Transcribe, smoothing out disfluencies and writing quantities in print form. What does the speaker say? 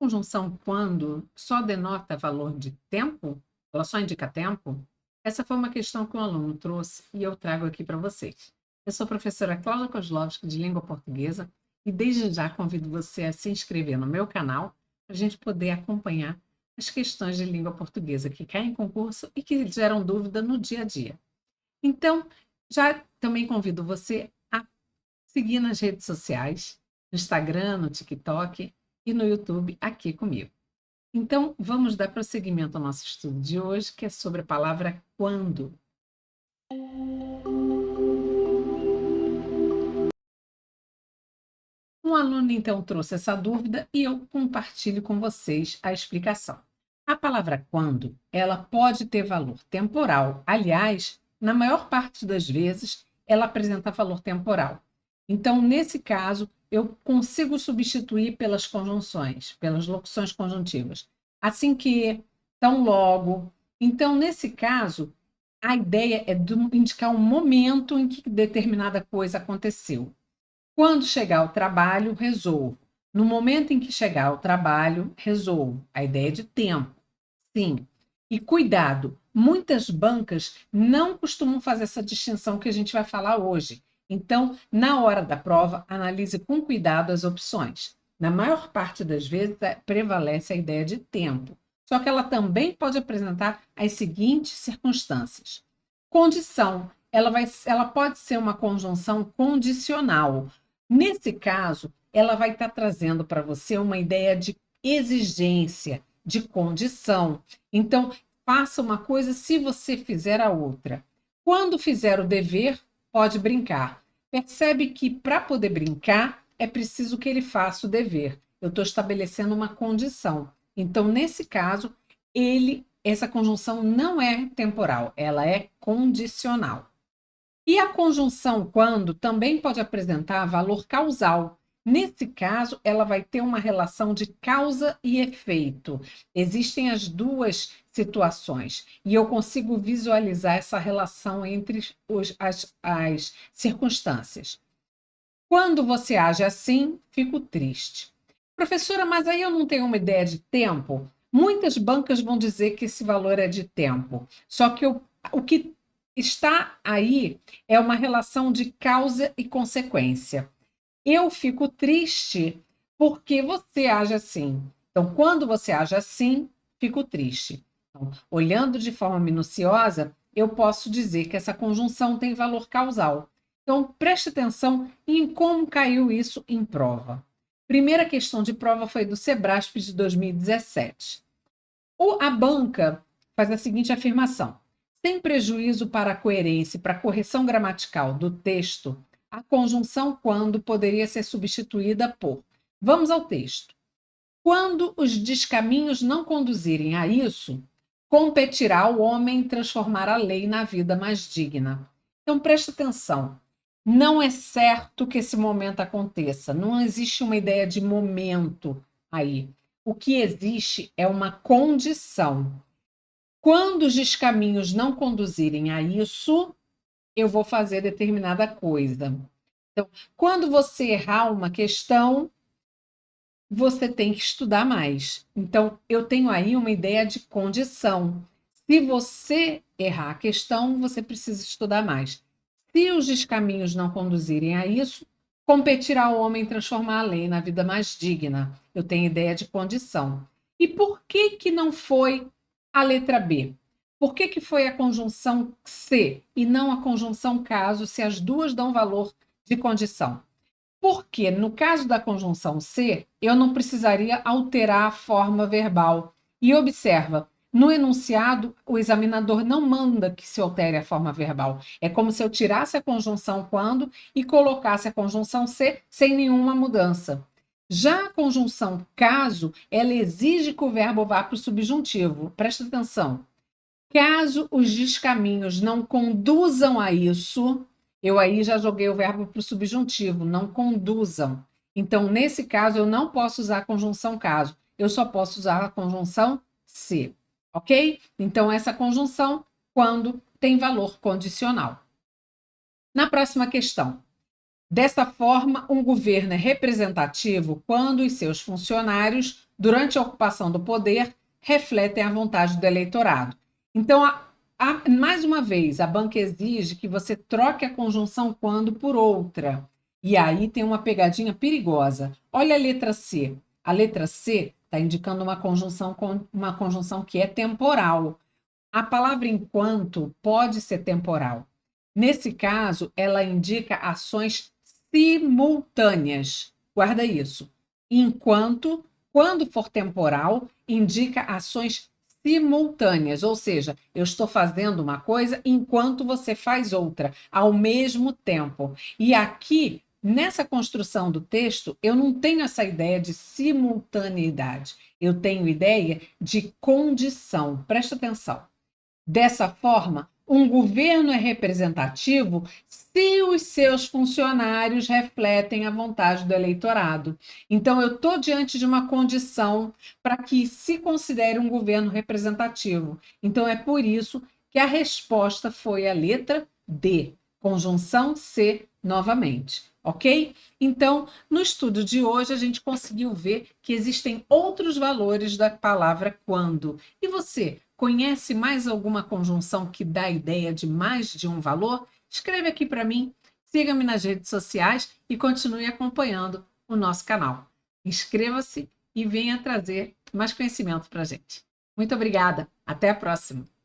Conjunção quando só denota valor de tempo? Ela só indica tempo? Essa foi uma questão que um aluno trouxe e eu trago aqui para vocês. Eu sou a professora Cláudia Kozlowski, de língua portuguesa, e desde já convido você a se inscrever no meu canal para a gente poder acompanhar as questões de língua portuguesa que caem em concurso e que geram dúvida no dia a dia. Então, já também convido você a seguir nas redes sociais, no Instagram, no TikTok e no YouTube aqui comigo. Então, vamos dar prosseguimento ao nosso estudo de hoje, que é sobre a palavra quando. Um aluno então trouxe essa dúvida e eu compartilho com vocês a explicação. A palavra quando, ela pode ter valor temporal. Aliás, na maior parte das vezes, ela apresenta valor temporal. Então, nesse caso, eu consigo substituir pelas conjunções, pelas locuções conjuntivas. Assim que, tão logo. Então, nesse caso, a ideia é de indicar um momento em que determinada coisa aconteceu. Quando chegar ao trabalho, resolvo. No momento em que chegar ao trabalho, resolvo. A ideia é de tempo. Sim. E cuidado, muitas bancas não costumam fazer essa distinção que a gente vai falar hoje. Então, na hora da prova, analise com cuidado as opções. Na maior parte das vezes, prevalece a ideia de tempo. Só que ela também pode apresentar as seguintes circunstâncias. Condição. Ela pode ser uma conjunção condicional. Nesse caso, ela vai estar trazendo para você uma ideia de exigência, de condição. Então, faça uma coisa se você fizer a outra. Quando fizer o dever, pode brincar. Percebe que para poder brincar, é preciso que ele faça o dever. Eu estou estabelecendo uma condição. Então, nesse caso, essa conjunção não é temporal, ela é condicional. E a conjunção quando também pode apresentar valor causal. Nesse caso, ela vai ter uma relação de causa e efeito. Existem as duas situações e eu consigo visualizar essa relação entre as circunstâncias. Quando você age assim, fico triste. Professora, mas aí eu não tenho uma ideia de tempo? Muitas bancas vão dizer que esse valor é de tempo. Só que o que está aí é uma relação de causa e consequência. Eu fico triste porque você age assim. Então, quando você age assim, fico triste. Então, olhando de forma minuciosa, eu posso dizer que essa conjunção tem valor causal. Então, preste atenção em como caiu isso em prova. Primeira questão de prova foi do Sebrasp de 2017. A banca faz a seguinte afirmação: sem prejuízo para a coerência e para a correção gramatical do texto, a conjunção quando poderia ser substituída por. Vamos ao texto. Quando os descaminhos não conduzirem a isso, competirá o homem transformar a lei na vida mais digna. Então preste atenção. Não é certo que esse momento aconteça. Não existe uma ideia de momento aí. O que existe é uma condição. Quando os descaminhos não conduzirem a isso, eu vou fazer determinada coisa. Então, quando você errar uma questão, você tem que estudar mais. Então, eu tenho aí uma ideia de condição. Se você errar a questão, você precisa estudar mais. Se os descaminhos não conduzirem a isso, competirá o homem transformar a lei na vida mais digna. Eu tenho ideia de condição. E por que que não foi a letra B? Por que que foi a conjunção se e não a conjunção caso, se as duas dão valor de condição? Porque, no caso da conjunção ser, eu não precisaria alterar a forma verbal. E observa, no enunciado, o examinador não manda que se altere a forma verbal. É como se eu tirasse a conjunção quando e colocasse a conjunção ser sem nenhuma mudança. Já a conjunção caso, ela exige que o verbo vá para o subjuntivo. Presta atenção. Caso os descaminhos não conduzam a isso, eu aí já joguei o verbo para o subjuntivo, não conduzam. Então, nesse caso, eu não posso usar a conjunção caso, eu só posso usar a conjunção se, ok? Então, essa conjunção quando tem valor condicional. Na próxima questão, Dessa forma, um governo é representativo quando os seus funcionários, durante a ocupação do poder, refletem a vontade do eleitorado. Então, mais uma vez, a banca exige que você troque a conjunção quando por outra. E aí tem uma pegadinha perigosa. Olha a letra C. A letra C está indicando uma conjunção que é temporal. A palavra enquanto pode ser temporal. Nesse caso, ela indica ações simultâneas. Guarda isso. Enquanto, quando for temporal, indica ações simultâneas, ou seja, eu estou fazendo uma coisa enquanto você faz outra, ao mesmo tempo. E aqui, nessa construção do texto, eu não tenho essa ideia de simultaneidade, eu tenho ideia de condição. Presta atenção. Dessa forma, um governo é representativo se os seus funcionários refletem a vontade do eleitorado. Então, eu estou diante de uma condição para que se considere um governo representativo. Então, é por isso que a resposta foi a letra D, conjunção C novamente. Ok? Então, no estudo de hoje, a gente conseguiu ver que existem outros valores da palavra quando. E você? Conhece mais alguma conjunção que dá a ideia de mais de um valor? Escreve aqui para mim, siga-me nas redes sociais e continue acompanhando o nosso canal. Inscreva-se e venha trazer mais conhecimento para a gente. Muito obrigada, até a próxima!